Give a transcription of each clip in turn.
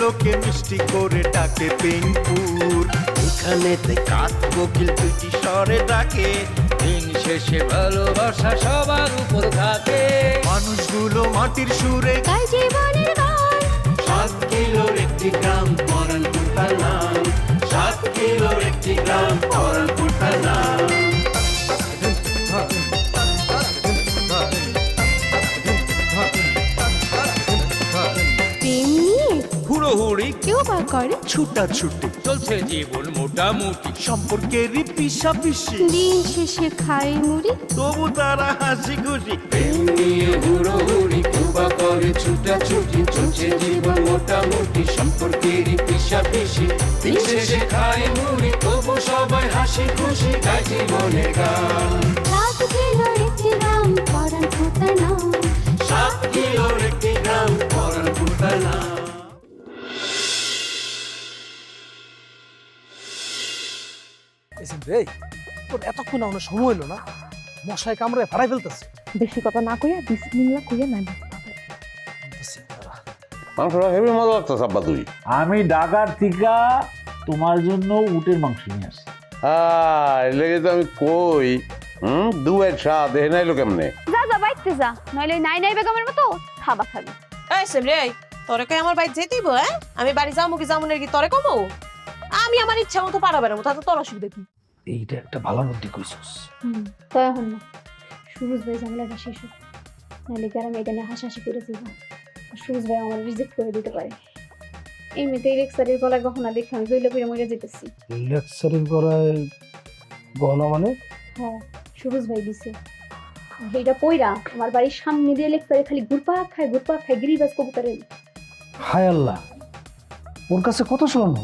লোকে মিষ্টি করে ডাকে পিনপুর। এখানেতে কাক কোকিল দুইটি স্বরে ডাকে, দিন শেষে ভালোবাসা সবার উপর থাকে। মানুষগুলো মাটির সুরে গায় জীবনের গান। 7 কিলোর একটি গ্রাম পরানপুর তার নাম, 7 কিলোর একটি গ্রাম পরানপুর তার নাম। প্রেম নিয়ে হুড়োহুড়ি কেউ বা করে ছুটাছুটি, চলছে জীবন মোটামুটি, সম্পর্কেরই পিছাপিছি, দিন শেষে খায় মুড়ি। তবু তারা হাসি খুশি। প্রেম নিয়ে হুড়োহুড়ি কেউ বা করে ছুটাছুটি, চলছে জীবন মোটামুটি, সম্পর্কেরই পিছাপিছি, দিন শেষে খায় মুড়ি, তবু সবাই হাসি খুশি গায় জীবনের গান। 7 কিলোর একটি গ্রাম পরানপুর তার নাম। 7 কিলোর একটি গ্রাম পরানপুর তার নাম। রে তোর এতক্ষণ আমার সময় হলো না, মশায় কামড়ে ফাড়াই ফেলতেছে। বেশি কথা না কইয়া বিসমিল্লাহ কইয়া নাই। মাংসটা হেবি মজা লাগতো সাব্বা তুই। আমি ঢাকার থেকে তোমার জন্য উটের মাংস নিয়ে আসি। লেগে তো আমি কই দুয়ের স্বাদ দেখে নাইলো কেমনে। যা যা বাইতে যা, নইলে নাই নাই বেগমের মতো খাবা খাবি। এই সেমরে তোরে কই আমার বাইরে যেতেইব? হ্যাঁ আমি বাড়ি যাবো কি যাবো না কি তোরে কমো? আমি আমার ইচ্ছা মতো পারাবার মতো, তাতে তোর অসুবিধা কি? এইটা একটা ভালো বুদ্ধি কইছস। তাই এখন না, সুরজ ভাই ঝামেলাটা শেষ হোক, নাহলে গ্রামে এটা নিয়ে হাসাহাসি করে যাবো। সুরজ ভাই আমার রিজেক্ট করে দিতে পারে। এমনিতেই রেক্সারের গলায় গহনা দেখে আমি জইলে পুরে মরে যেতেছি। লেকচারিং করায় গহনা মানে? হ্যাঁ, সুরজ ভাই দিছে। আর এইটা পইরা আমার বাড়ির সামনে দিয়ে লেক্সারে খালি ঘুরপাক খায় গিরিবাজ কবুতরের। হায় আল্লাহ, ওর কাছে কত স্বর্ণ!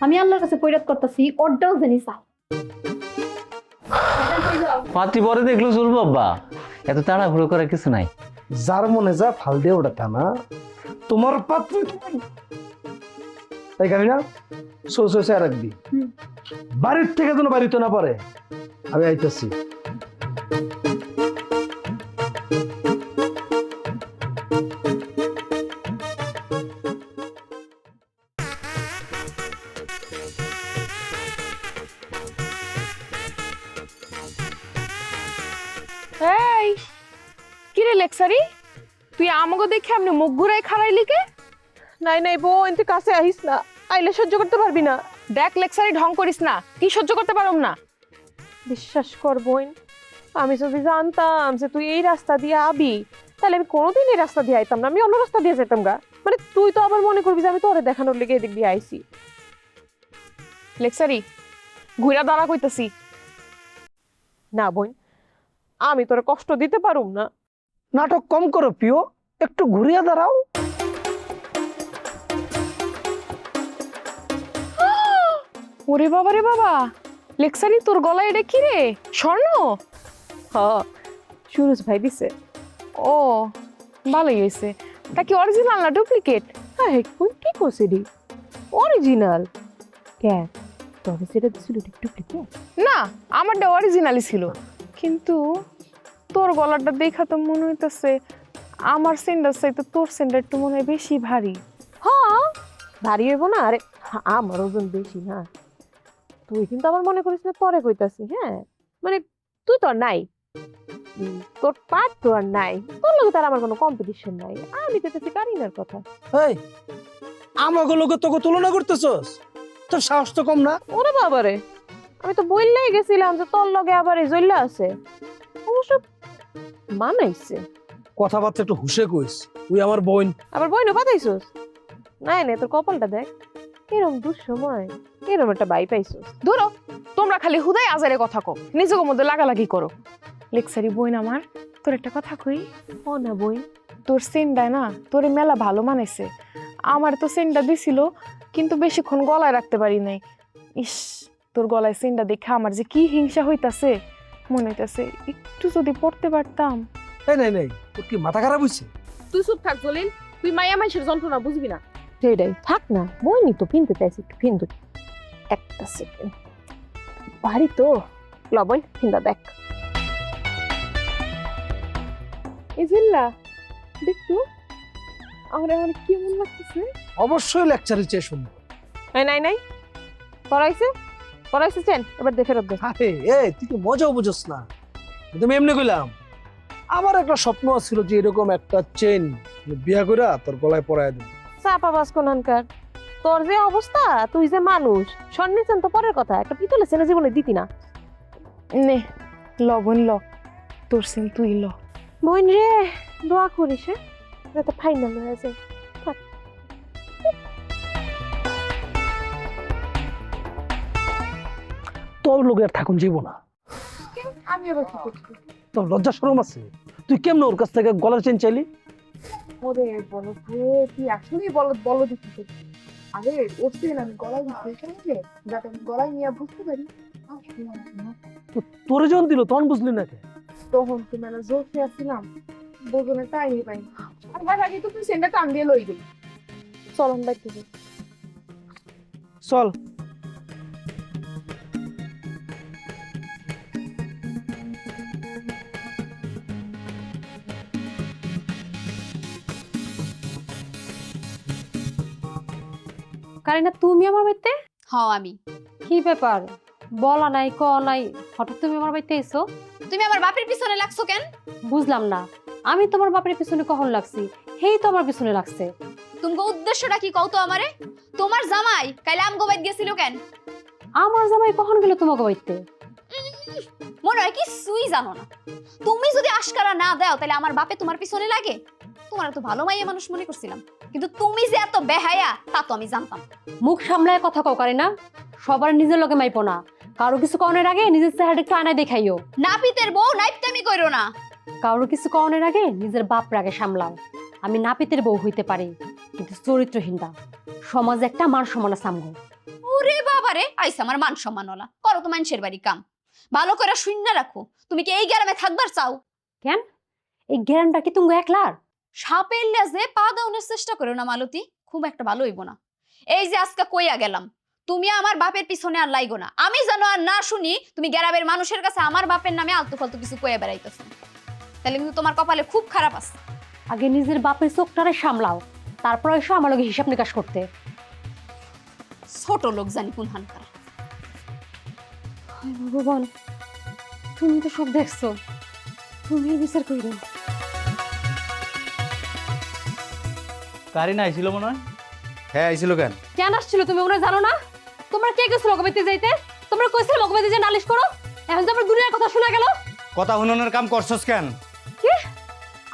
আমি আল্লাহর কাছে পৈরাত করতেছি, ওরটাও জানি চাই। পাত্রী পরে দেখলো চলবো আব্বা, এত তাড়াহুড়ো করার কিছু নাই। যার মনে যা ফাল দিয়ে ওটা তা না, তোমার পাত্র তাই খাবি না, সে রাখবি। বাড়ির থেকে যেন বাড়িতে না পারে। আমি আইতাছি। এই কিরে লেক্সারি, তুই আমাকে দেখে আপনি মুখ ঘুরাই খাড়াইলি কে? নাই নাই বোন, তুই কাছে আহিস না, আইলে সহ্য করতে পারবি না। দেখ লেক্সারি ঢং করিস না, কি সহ্য করতে পারম না? বিশ্বাস কর বোন, আমি যদি জানতাম যে তুই এই রাস্তা দিয়ে আবি, তাহলে আমি কোনোদিন এই রাস্তা দিয়ে আইতাম না, আমি অন্য রাস্তা দিয়ে যেতাম গা। মানে তুই তো আবার মনে করবি যে আমি তোরে দেখানোর লেগে এদিক দিয়ে আইছি। লেক্সারি ঘুরা দাঁড়া কইতাছি না বোন, আমি তোরে কষ্ট দিতে পারুম না। নাটক কম করো প্রিয়, একটু ঘুরিয়ে দাঁড়াও। ওরে বাবা রে বাবা, লেক্সারি তোর গলায় এটা কি রে, স্বর্ণ? হ্যাঁ, সুরজ ভাই দিছে। ও ভালোই হয়েছে। তা কি অরিজিনাল না ডুপ্লিকেট? হ্যাঁ কোন কি করছে রে, অরিজিনাল। কে তবে সেটা দিছিল ডুপ্লিকেট? না, আমারটা অরিজিনালই ছিল, কিন্তু তোর গলাটা দেখা তো মনে হইতেছে আমার সেন্ডার চাইতে তোর সেন্ডার একটু মনে হয় বেশি ভারী। হ্যাঁ ভারী হইব না? আরে আমার ওজন বেশি না। তুই কিন্তু আমার মনে করিস না পরে কইতাছি। হ্যাঁ মানে তুই তো আর নাই, তোর পাট তো আর নাই, তোর লগে তার আমার কোনো কম্পিটিশন নাই। আমি কইতেছি কারিনার কথা। এই আমাকে লোকে তোকে তুলনা করতেছস, তোর সাহস তো কম না। ওরে বাবারে, আমি তো বললেই গেছিলাম যে তোর লগে আবার এই জইলা আছে। অবশ্য মানাইছে। কথাবার্তা একটু হুশে কইস, তুই আমার বোন। আবার বইনো পাতাইছস? নাই না, তোর কপালটা দেখ, এরকম দুঃসময় এরকম একটা বাই পাইছস। ধরো তোমরা খালি হুদাই আজারে কথা কও, নিজের মধ্যে লাগালাগি করো। লেক্সারি বইন আমার, তোর একটা কথা কই। ও না বইন, তোর সেন্ডা না তোরে মেলা ভালো মানাইছে। আমার তো সেন্ডা দিছিল, কিন্তু বেশিক্ষণ গলায় রাখতে পারি নাই। ইস, তোর গলায় সেন্ডা দেখে আমার যে কি হিংসা হইতাছে, মনে হইতাছে একটু যদি পড়তে পারতাম। এই নাই নাই, তোর কি মাথা খারাপ হইছে? তুই চুপ থাক জলিল, তুই মায়া মানুষের যন্ত্রণা বুঝবি না। সেটাই থাক না, বইনি তো কিনতে চাইছি, একটু কিনতে। একটা সেকেন্ড, ভারী তো লবণ কিনতে দেখ। এই জিল্লা দেখতো আমার এখন কেমন লাগতেছে? অবশ্যই লেকচারের চেয়ে শুনবো। এই নাই নাই পড়াইছেন এবার দেখে ফেরত দে। আরে তুই কি মজাও বুঝোস না, তুমি এমনি কইলাম। আমার একটা স্বপ্ন ছিল যে এরকম একটা চেন বিয়া করে তোর গলায় পরায় দেব। চাপা বাস কোনানকার, তোর যে অবস্থা, তুই যে মানুষ, স্বর্ণের চেন তো পরের কথা, একটা পিতলের চেনে জীবনে দিতি না। নে বোন ল, তোর চেন তুই ল। বোন রে, দোয়া করিস যাতে ফাইনাল হয়ে যায়। তোর লোকে আর থাকুন যাইব না। আমি আবার কি করছি? তোর লজ্জা শরম আছে? তুই কেমনে ওর কাছ থেকে গলার চেন চাইলি? ওরে বলো তুই আসলেই বলো দিচ্ছি। আরে ওর চেন আমি গলায় দিচ্ছি যাতে আমি গলায় নিয়ে বুঝতে পারি। তোরে যখন দিল তখন বুঝলি না কে? তখন তো মানে জোরতে আসছিলাম, বোঝনে তাই পাই। আর ভাই আগে তো তুই চেনটা টান দিয়ে লই দিবি। চল আমি বাইতে যাই। চল। কারিনা, তুমি আমার বাড়িতে? হ্যাঁ আমি। কি ব্যাপার, বলা নাই ক নাই, হঠাৎ তুমি আমার বাড়িতে এসো? তুমি আমার বাপের পিছনে লাগছো কেন? বুঝলাম না, আমি তোমার বাপের পিছনে কখন লাগছি? হেই তো আমার পিছনে লাগছে। তুমি উদ্দেশ্যটা কি কও তো আমারে? তোমার জামাই কাইলে আমগো বাইত গেছিল কেন? আমার জামাই কখন গেল তোমাকে বাড়িতে? মনে হয় কিছুই জানো না। তুমি যদি আশকারা না দাও তাহলে আমার বাপে তোমার পিছনে লাগে? তোমার তো ভালো মাইয়া মানুষ মনে করছিলাম, কিন্তু তুমি যে এত বেহায়া তা তো আমি জানতাম। মুখ সামলায় কথা কও কারিনা, সবার নিজের লগে মাইপো না। কারো কিছু কওনের আগে নিজের চেহারা একটু আয়নায় দেখাইও। নাপিতের বউ নাইপটামি কইরো না। কারো কিছু কওনের আগে নিজের বাপ রাগে সামলাও। আমি নাপিতের বউ হইতে পারি, কিন্তু চরিত্রহীনটা সমাজে একটা মান সম্মান আছে আমগো। ওরে বাবারে, আইসা আমার মান সম্মান ওলা করো তো মানুষের বাড়ি কাম। ভালো করে শূন্য রাখো। তুমি কি এই গ্রামে থাকবার চাও? কেন, এই জ্ঞানটা কি তুমি একলার? সাপের লেজে পা দাউনের চেষ্টা করো না মালতী, খুব একটা ভালো হইব না। এই যে আজকে কইয়া গেলাম, তুমি আমার বাপের পিছনে আর লাইগো না। আমি জানো আর না শুনি তুমি গ্রামের মানুষের কাছে আমার বাপের নামে আলতু ফালতু কিছু কইয়া বেড়াইতেছ, তাহলে কিন্তু তোমার কপালে খুব খারাপ আছে। আগে নিজের বাপের চোখটারে সামলাও, তারপর এসো আমার লগে হিসাব নিকাশ করতে। ছোট লোক জানি কোন হানকার। ভগবান, তুমি তো সব দেখছো, তুমি বিচার কইরো। কারিনা আইছিল মনে হয়। হ্যাঁ আইছিল কেন? কেন আসছিল তুমি ওরা জানো না? তোমরা কে গেছো মগবাইতে যাইতে? তোমরা কইছিল মগবাইতে যে নালিশ করো, এখন তো আমার দুনিয়ার কথা শোনা গেল। কথা হুননের কাম করছস কেন? কি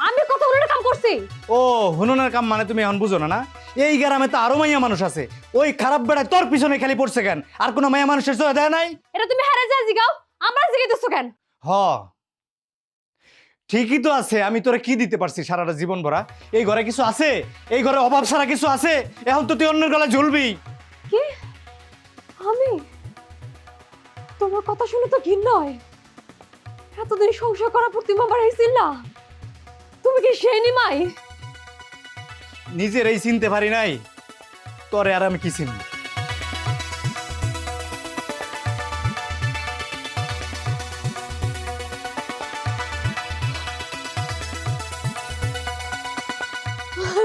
আমি কথা বলে কাম করছি? ও হুননের কাম মানে তুমি এখন বুঝো না? না এই গ্রামে তো আরো মাইয়া মানুষ আছে, ওই খারাপ বেড়ায় তোর পিছনে খালি পড়ছে কেন? আর কোনো মাইয়া মানুষের চোখে দেয় নাই? এটা তুমি হারে যা জিগাও, আমরা জিগাইতেছো কেন? হ ঠিকই তো আছে। আমি তোরা কি দিতে পারছি সারাটা জীবন ভরা? এই ঘরে কিছু আছে? এই ঘরে অভাব ছাড়া কিছু আছে? এখন তো তুই অন্যের গলায় ঝুলবি। কি আমি? তোমার কথা শুনে তো ঘৃণ নয়। এতদিন সংসার করার পর তুমি আমার হয়েছিল না, তুমি কি সেই নিমাই? নিজের এই চিনতে পারি নাই, তোরে আর আমি কি চিনি?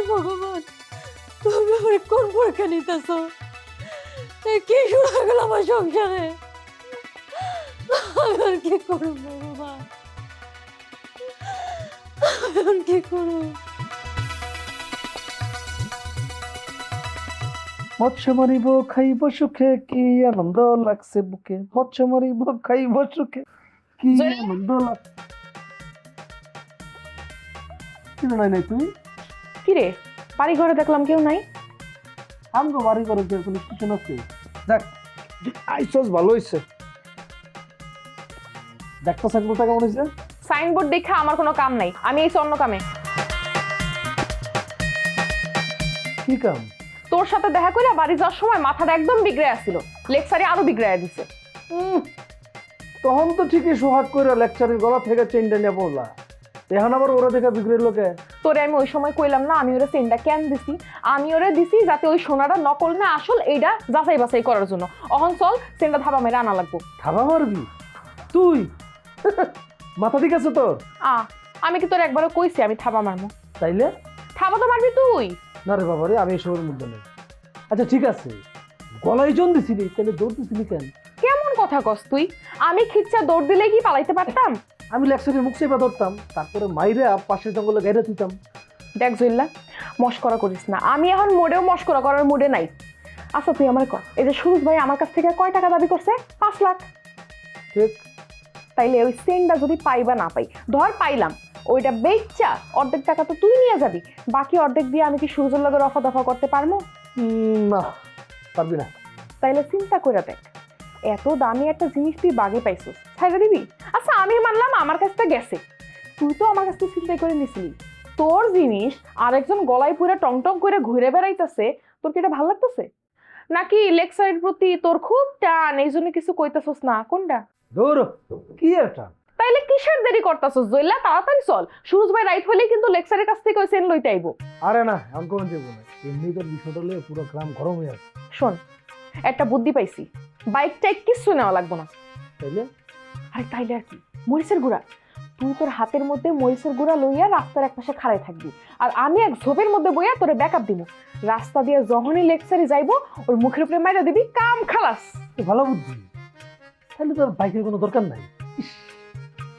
ভগবান, তুমি আমার কোন পরীক্ষা নিতেছ? কি শুরু হয়ে গেল আমার সংসারে? আমি আর কি করব ভগবান, আমি আর কি করব? মৎস্য মারিব খাইব সুখে, কি আনন্দ লাগছে বুকে। মৎস্য মারিব খাইব সুখে, কি আনন্দ লাগছে। কি নাই নাই তুই? কি রে, বাড়ি ঘরে দেখলাম কেউ নাই। আমগো বাড়ি করে যে কোনো স্টেশন আছে? দেখ আইসস, ভালো হইছে। দেখতো সাইকেলটা কেমন হইছে? সাইনবোর্ড দেখে আমার কোনো কাম নাই, আমি এই অন্য কামে। কি কাম? তোর সাথে দেখা করে বাড়ি যাওয়ার সময় মাথাটা একদম বিগড়ে আসছিল, লেকচারে আরো বিগড়াইয়া দিছে। তখন তো ঠিকই সোহাগ করে লেকচারের গলা থেকে চেনটা নিয়ে পড়লা, এখন আবার ওরা দেখা বিগড়ে লোকে। তোরে আমি ওই সময় কইলাম না আমি ওরা চেনটা কেন দিছি? আমি ওরা দিছি যাতে ওই সোনাটা নকল না আসল এইটা যাচাই বাছাই করার জন্য। অহন চল চেনটা ধাবা মেরে আনা লাগবো। থাবা মারবি তুই? মাথা ঠিক আছে তোর? আমি কি তোর একবারও কইছি আমি থাবা মারবো? তাইলে থাবা তো মারবি তুই। না রে বাবা রে, আমি এসবের মধ্যে নেই। আচ্ছা ঠিক আছে, গলায় জন দিছিলি, তাহলে দৌড় দিছিলি কেন? কেমন কথা কস তুই? আমি খিচ্চা দৌড় দিলে কি পালাইতে পারতাম? আমি লেক্সারের মুখ চেপে ধরতাম, তারপরে মাইরা পাশের জঙ্গলে গাইরা দিতাম। দেখ জুইল্লা, মস্করা করিস না, আমি এখন মোড়েও মস্করা করার মুডে নাই। আচ্ছা তুই আমার কর, এই যে সুরজ ভাই আমার কাছ থেকে কয় টাকা দাবি করছে? 5 লাখ। ঠিক। তাইলে ওই সেন্টটা যদি পাই বা না পাই, ধর পাইলাম, ওইটা বেচা অর্ধেক টাকা তো তুই নিয়ে যাবি, বাকি অর্ধেক দিয়ে আমি কি সুরজের লগে রফা দফা করতে পারবো? না, পারবি না। তাইলে চিন্তা করে দেখ, এত দামি একটা জিনিস তুই বাগে পাইছিস, ছাইড়া দিবি? আচ্ছা আমি মানলাম আমার কাছটা গেছে, তুই তো আমার কাছ থেকে চিন্তাই করে নিছিলি, তোর জিনিস আরেকজন গলায় পুরো টং টং করে ঘুরে বেড়াইতেছে, তোর কি এটা ভালো লাগতেছে? নাকি লেকচারের প্রতি তোর খুব টান, এই জন্য কিছু কইতাছস না? কোনটা? দৌড়, কি একটা? তাইলে কিসের দেরি করতাছস জয়লা? তাড়াতাড়ি চল, সুরজ ভাই রাইট হলেই কিন্তু লেকচারের কাছ থেকে ওই সেন লইতে আইবো। আরে না, এমন কোনো যাবো না, এমনি তোর বিষয়টা লয়ে পুরো গ্রাম গরম হয়ে আছে। শোন, একটা বুদ্ধি পাইছি, বাইকটা কিচ্ছু নেওয়া লাগবো না। তাইলে? আরে তাইলে আর কি, মরিচের গুঁড়া, তুই তোর হাতের মধ্যে মরিচের গুঁড়া লইয়া রাস্তার এক পাশে খাড়াই থাকবি, আর আমি এক ঝোপের মধ্যে বইয়া তোরে ব্যাকআপ দিব, রাস্তা দিয়ে যখনই লেকচারে যাইবো ওর মুখের উপরে মাইরা দিবি, কাম খালাস। ভালো বুদ্ধি, তাহলে তোর বাইকের কোনো দরকার নাই। ইস,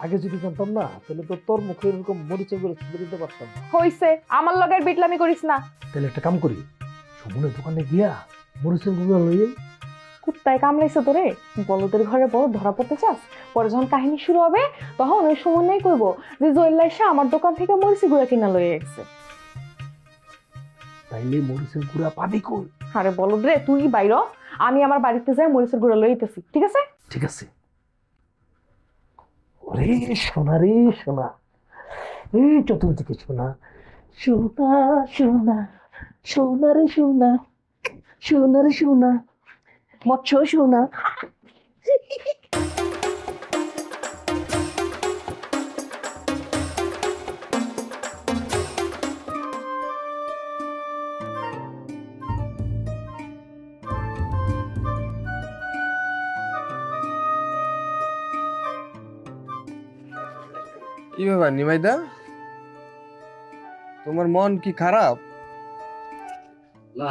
আগে যদি জানতাম না, তাহলে তো তোর মুখে এরকম মরিচের করে ছুঁড়ে দিতে পারতাম। হইছে, আমার লগের বিটলামি করিস না। তাহলে একটা কাম করি, সুমনের দোকানে গিয়া মরিচের গুঁড়া লইয়ে। কুত্তায় কামড়াইছে তোরে, বলদের ঘরে বড় ধরা পড়তে চাস? পরে যখন কাহিনী শুরু হবে তখন ওই সুমনেই কইবো যে জয়ল্লা এসে আমার দোকান থেকে মরিচি গুঁড়া কিনা লইয়ে গেছে। তাইলে মরিচের গুঁড়া পাবি কই? আরে বলদ রে, তুই বাইর, আমি আমার বাড়িতে যাই মরিচের গুঁড়া লইতেছি, ঠিক আছে? ঠিক আছে। ওরে সোনা রে সোনা, এই চতুর্দিকে সোনা, সোনা সোনা, সোনা রে সোনা, সোনা রে সোনা, মৎস্য সোনা। কি ব্যাপার নিমাইদা, তোমার মন কি খারাপ? না,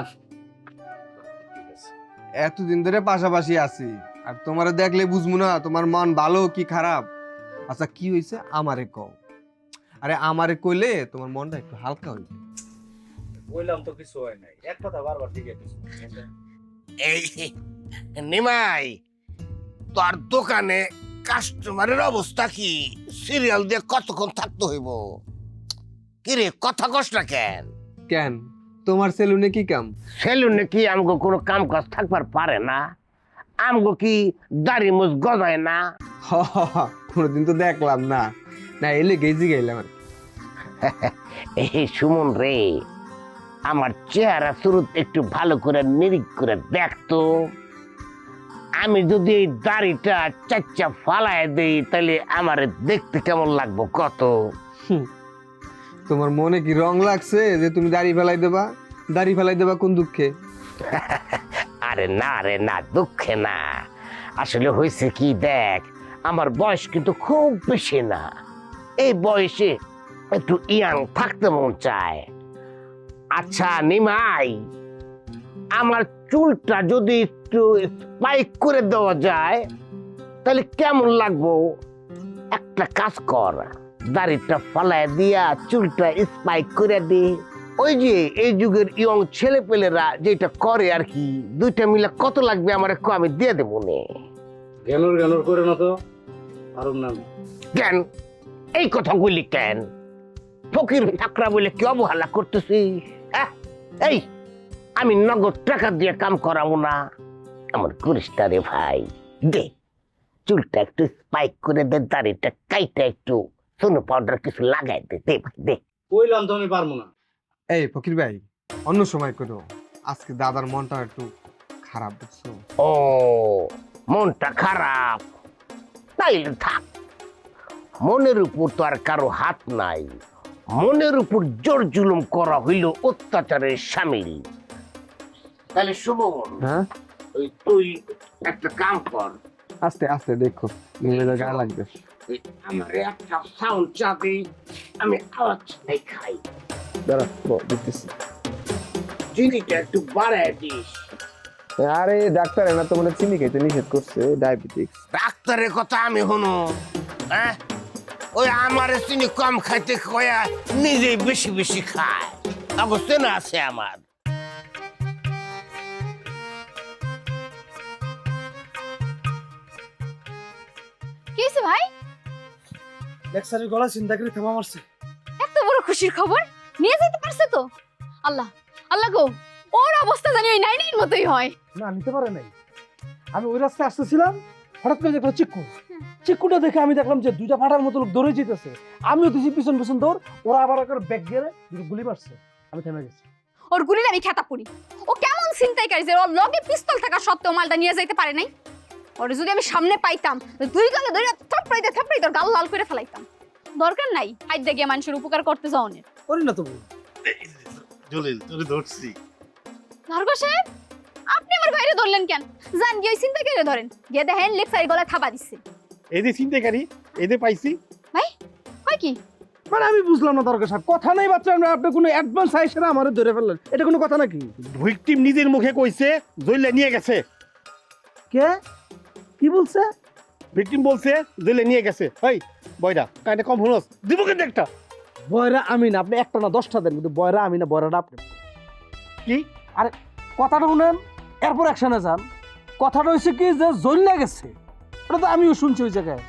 এতদিন ধরে পাশাপাশি আছি, আর তোমারে দেখলে বুঝবো না তোমার মন ভালো কি খারাপ? আচ্ছা কি হয়েছে আমারে কও। আরে আমারে কইলে তোমার মনটা একটু হালকা হইবে। বললাম তো কিছু হয় নাই, এক কথা বারবার ঠিক আছে। এই নিমাই, তোর দোকানে কাস্টমারের অবস্থা কি? সিরিয়াল দিয়ে কতক্ষণ থাকতে হইব? কিরে কথা কস না কেন? কেন, তোমার সেলুনে কি কাম? সেলুনে কি আমগো কোনো কাম কাজ থাকবার পারে না? আমগো কি দাড়ি মুছ গজায় না? কোনোদিন তো দেখলাম না, না এলে গেজি গেলাম। এই সুমন রে, আমার চেহারা শুরুতে একটু ভালো করে নিরিখ করে দেখতো। আমি যদি এই দাড়িটা চাচ্চা ফালায় দেই তাহলে আমার দেখতে কেমন লাগবো কত? তোমার মনে কি রং লাগছে যে তুমি দাড়ি ফেলাই দেবা? দাড়ি ফেলাই দেবা কোন দুঃখে? আরে না রে না, দুঃখে না, আসলে হয়েছে কি দেখ, আমার বয়স কিন্তু খুব বেশি না, এই বয়সে একটু ইয়াং থাকতে মন চায়। আচ্ছা নিমাই, আমার চুলটা যদি একটু স্পাইক করে দেওয়া যায় তাহলে কেমন লাগবো? একটা কাজ কর, দাড়িটা ফালায় দিয়া চুলটা স্পাইক করে দি। ওই যে এই যুগের ইয়ং ছেলে পেলেরা যেটা করে আর কি, দুইটা মিলে কত লাগবে আমার একটু আমি দিয়ে দেবো নে। গেলর গেলর করে না তো পারুম না। কেন এই কথা বলি কেন? ফকির ঠাকরা বলে কি অবহেলা করতেছি? এই আমি নগদ টাকা দিয়ে কাম করাবো না, আমার করিস না রে ভাই। দে চুলটা একটু স্পাইক করে দে, দাড়িটা কাইটা একটু সোনো পাউডার কিছু লাগাই দে, দে ভাই দে। বললাম তো আমি পারবো না। এই ফকির ভাই, অন্য সময় করো, আজকে দাদার মনটা একটু খারাপ, বুঝছো? ও মনটা খারাপ, তাইলে থাক। মনের উপর তো আর কারো হাত নাই, মনের উপর জোর জুলুম করা হইল অত্যাচারের সামিল। তাহলে সুমন, হ্যাঁ ওই তুই একটা কাম কর, আস্তে আস্তে দেখো নিজের গায়ে লাগবে। আমার একটা সাউন্ড চাবি, আমি আওয়াজ খাই। দাঁড়া দেখতেছি। চিনিটা একটু বাড়ায় দিস। আরে ডাক্তার এনা তো মানে চিনি খাইতে নিষেধ করছে, ডায়াবেটিস। ডাক্তারের কথা আমি শুনো, হ্যাঁ? ওই আমার চিনি কম খাইতে কয়া নিজেই বেশি বেশি খায়, অবস্থা না আছে আমার। কি হয়েছে ভাই? লেকচারের গলা চিন্তা করে থামা মারছে। এত বড় খুশির খবর নিয়ে যেতে পারছে তো? আল্লাহ আল্লাহ গো, ওর অবস্থা জানি ওই নাইনের মতোই হয়। না নিতে পারে নাই। আমি ওই রাস্তায় আসতেছিলাম, হঠাৎ করে দেখলাম চিক্কুটা দেখে আমি দেখলাম যে দুইটা ফাটার মতো লোক দৌড়ে যেতেছে। আমিও দিছি পিছন পিছন দৌড়, ওরা আবার একবার ব্যাগ গেলে গুলি মারছে, আমি থেমে গেছি। ওর গুলির আমি খেতা পড়ি। ও কেমন ছিনতাইকারী যে ওর লগে পিস্তল থাকা সত্ত্বেও মালটা নিয়ে যাইতে পারে নাই। ওর যদি আমি সামনে পাইতাম, দুই গালে ধরে থাপড়াইতে তোর গাল লাল করে ফেলাইতাম। দরকার নাই হাইত দিয়ে মানুষের উপকার করতে যাওনের। করি না তবু। জলিল তোরে ধরছি। ধর্গ সাহেব, আপনি আমার বাইরে ধরলেন কেন? জান গিয়ে ছিনতাইকারী ধরেন, গিয়ে দেখেন লেকচারি গলায় থাবা দিচ্ছে। এই যে চিন্তাকারী, এই যে পাইছি। ভাই কয় কি? মানে আমি বুঝলাম না দরকার সাহেব, কথা নাই বাচ্চা, আপনি কোনো অ্যাডভান্স আইসেরা আমারে ধরে ফেললেন, এটা কোনো কথা নাকি? ভিকটিম নিজের মুখে কইছে জইলে নিয়ে গেছে। কে কি বলছে? ভিকটিম বলছে জইলে নিয়ে গেছে। এই বয়রা কাইনে কম হুনস দিব কিন্তু একটা। বয়রা আমি না, আপনি একটা না 10টা দেন, কিন্তু বয়রা আমি না, বয়রাটা আপনি। কি? আরে কথাটা শুনেন, এরপর অ্যাকশনে যান। কথাটা হয়েছে কি যে জইল্লা গেছে, ওটা তো আমিও শুনছি ওই জায়গায়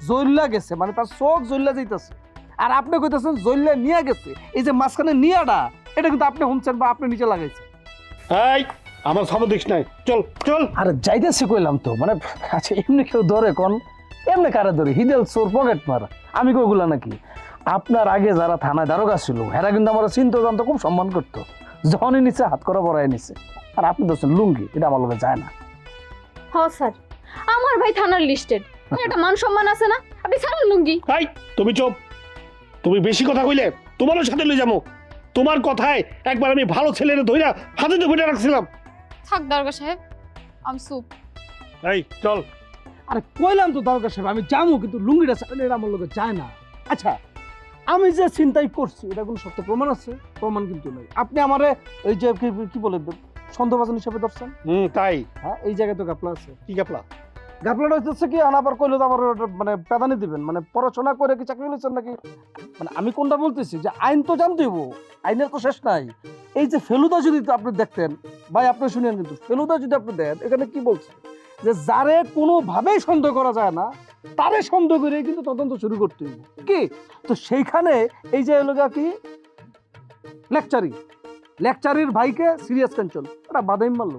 জইল্লা গেছে, মানে তার চোখ জইল্লা যাইতেছে। আর আপনি কইতেছেন জইল্লা নিয়ে গেছে, এই যে মাঝখানে নিয়াটা, এটা কিন্তু আপনি শুনছেন বা আপনি নিচে লাগাইছেন। এই আমার খবর দিস নাই, চল চল। আরে যাইতেছি কইলাম তো, মানে আচ্ছা এমনি কেউ ধরে কোন, এমনি কারে ধরে? হিদেল চোর পকেট মারা, আমি কইগুলা নাকি? আপনার আগে যারা থানায় দারোগা ছিল হেরা কিন্তু আমার চিন্তা জানতো, খুব সম্মান করতো। যখনই নিচে হাত করা পড়ায় নিছে, আর আপনি ধরছেন লুঙ্গি, এটা আমার লোকে যায় না। হ স্যার, আমার ভাই থানার লিস্টেড, একটা মান সম্মান আছে না? আপনি ছাড়ুন লুঙ্গি। এই তুমি চুপ, তুমি বেশি কথা কইলে তোমারও সাথে লই যাবো। তোমার কথায় একবার আমি ভালো ছেলের ধইরা হাতে ধরে রাখছিলাম। থাক দরগা সাহেব, আমি চুপ। এই চল। আরে কইলাম তো দারোগা সাহেব আমি যাবো, কিন্তু লুঙ্গিটা ছাড়লে এটা আমার লোকে যায় না। আচ্ছা আমি যে চিন্তাই করছি এটা কোনো সত্য প্রমাণ আছে? প্রমাণ কিন্তু নেই। আপনি আমারে ওই যে কি বলে সন্দেহভাজন হিসেবে ধরছেন। তাই? হ্যাঁ, এই জায়গায় তো গাপলা আছে। কি গাপলা? গাপলাটা হচ্ছে কি, আনাবার কইলে তো আমার মানে প্যাদানি দিবেন, মানে পড়াশোনা করে কি চাকরি নিয়েছেন নাকি? মানে আমি কোনটা বলতেছি যে আইন তো জানতেই হবো, আইনের তো শেষ নাই। এই যে ফেলুদা যদি আপনি দেখতেন ভাই, আপনি শুনেন, কিন্তু ফেলুদা যদি আপনি দেখেন, এখানে কি বলছে যে যারে কোনোভাবেই সন্দেহ করা যায় না তারে সন্দেহ করে কিন্তু তদন্ত শুরু করতে হইব। কি তো সেইখানে এই যে এলাকা কি লেকচারির ভাইকে সিরিয়াস ক্যান্সেল, এটা বাদাইম মারল।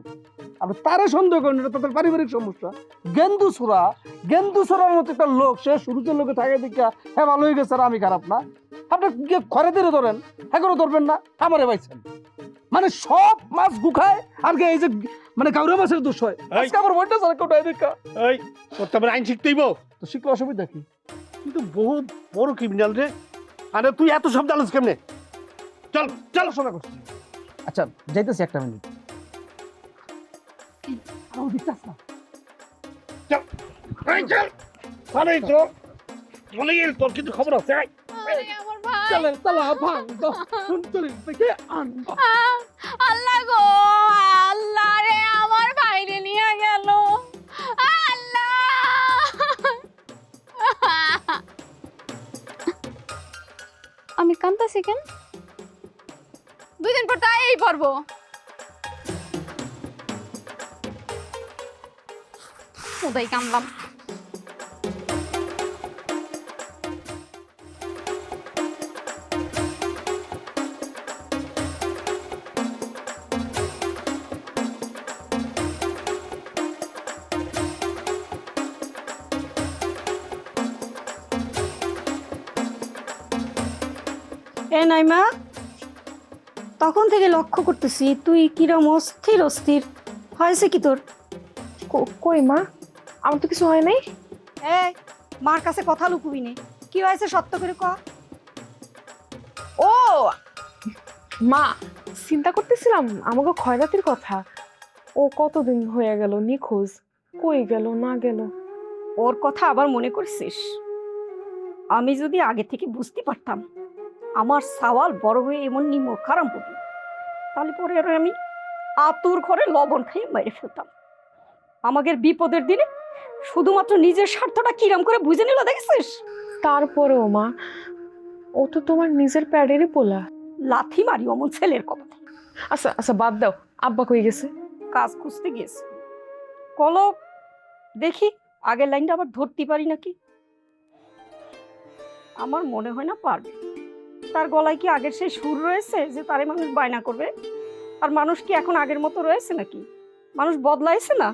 আপনি তারে সন্দেহ করেন, এটা তাদের পারিবারিক সমস্যা। গেন্দুসরার মতো একটা লোক, সে শুরুতে লোকে থাকে দেখা হ্যাঁ ভালো হয়ে গেছে, আর আমি খারাপ না। আপনি ঘরে দিয়ে ধরেন, হ্যাঁ করে ধরবেন না, আমারে পাইছেন। মানে সব মাছ গুখায় আর এই যে মানে কাউরে মাছের দোষ হয়। আজকে আমার বইটা সারা কোটায় দেখা। এই করতে আইন শিখতেইব তো শিখলে অসুবিধা কি? কিন্তু বহু বড় ক্রিমিনাল রে। আরে তুই এত সব জানিস কেমনে? চল চল। শোনা করছি। আচ্ছা যাইতেছি, একটা মিনিট। চল এই চল। আরে তো জলিল তোর কিন্তু খবর আছে। আরে আমার ভাই, চলে চলা ভাঙ তো শুন চলে থেকে আন। আল্লাহ গো, আল্লাহ রে, আমার বাইরে নিয়ে গেল। আল্লাহ, আমি কাঁদতেছি কেন? 2 দিন পর তাই পড়বো। ওদাই কামলাম। এ নাইমা, তখন থেকে লক্ষ্য করতেছি তুই কিরম অস্থির অস্থির। হয়েছে কি তোর? কই মা, আমার তো কিছু হয় নাই। এই মার কাছে কথা লুকুবি নে, কি হয়েছে সত্য করে ক। ও মা, চিন্তা করতেছিলাম আমাকে খয়রাতির কথা। ও কতদিন হয়ে গেল নিখোঁজ, কই গেল না গেল। ওর কথা আবার মনে করছিস? আমি যদি আগে থেকে বুঝতে পারতাম আমার সওয়াল বড় হয়ে এমন নিম্ন খারাপ হবে, তাহলে পরে আর আমি আতুর ঘরে লবণ খাইয়ে মেরে ফেলতাম। আমাদের বিপদের দিনে শুধুমাত্র নিজের স্বার্থটা কিরম করে বুঝে নিল দেখেছিস? তারপরেও মা, ও তো তোমার নিজের প্যাডেরই পোলা। লাথি মারি অমন ছেলের কথা। আচ্ছা আচ্ছা, বাদ দাও, আব্বা কই গেছে? কাজ খুঁজতে গিয়েছে। কলো দেখি আগের লাইনটা আবার ধরতে পারি নাকি। আমার মনে হয় না পারবে। তার গলায় কি আগের সেই সুর রয়েছে যে তারে মানুষ বায়না করবে? আর মানুষ কি এখন আগের মতো রয়েছে নাকি? মানুষ বদলাইছে না।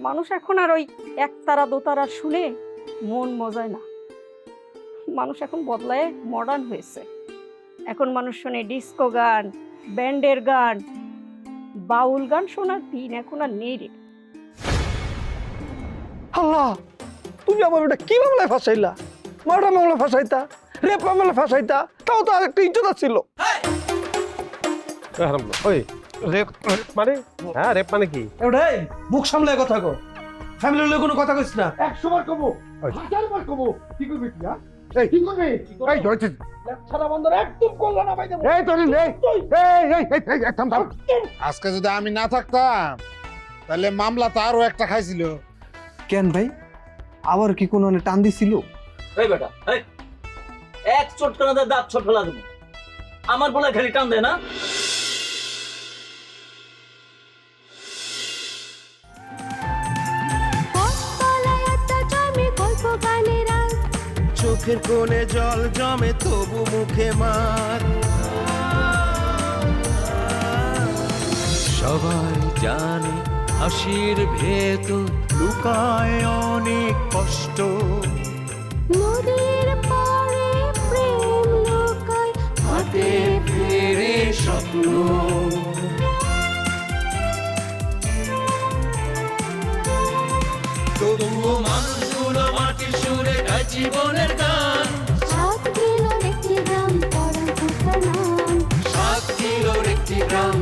মানুষ এখন আর ওই একতারা দোতারা শুনে মন মজায় না। মানুষ এখন বদলায় মডার্ন হয়েছে। এখন মানুষ শোনে ডিস্কো গান, ব্যান্ডের গান, বাউল গান শোনার দিন এখন আর নেই রে। আল্লাহ, তুমি আমার ওটা কি মামলায় ফাঁসাইলা? মার্ডার মামলা ফাঁসাইতা, রেপ মামলা ফাঁসাইতা, তাও তো আরেকটা ইজ্জত ছিল। ওই রেপ মানে? হ্যাঁ, রেপ মানে কি? ওটাই বুক সামলায় কথা কো। ফ্যামিলির লোক কোনো কথা কইছ না। 100 বার কবো, 1000 বার কবো। কি করবি তুই? এই কি করবি? এই ধরছিস ছাড়া বন্ধ একদম করলো না ভাই। এই তোর এই থাম থাম। আজকে যদি আমি না থাকতাম তাহলে মামলা তো আরো একটা খাইছিল। কেন ভাই, আবার কি কোনো টান দিছিল? এই বেটা, এই এক চটকানাতে দাঁত ছোট ফেলা দেবো। আমার বলে খালি টান দেয় না। চোখের কোণে জল জমে তবু মুখে মার। সবাই জানে হাসির ভেতর লুকায় অনেক কষ্ট। নদীর পাড়ে প্রেম লুকায়, হাতে ফেরে স্বপ্ন। তবুও মানুষগুলো মাটির সুরে গায় জীবনের গান। 7 কিলোর একটি গ্রাম, পড়া নাম। 7 কিলোর একটি গ্রাম,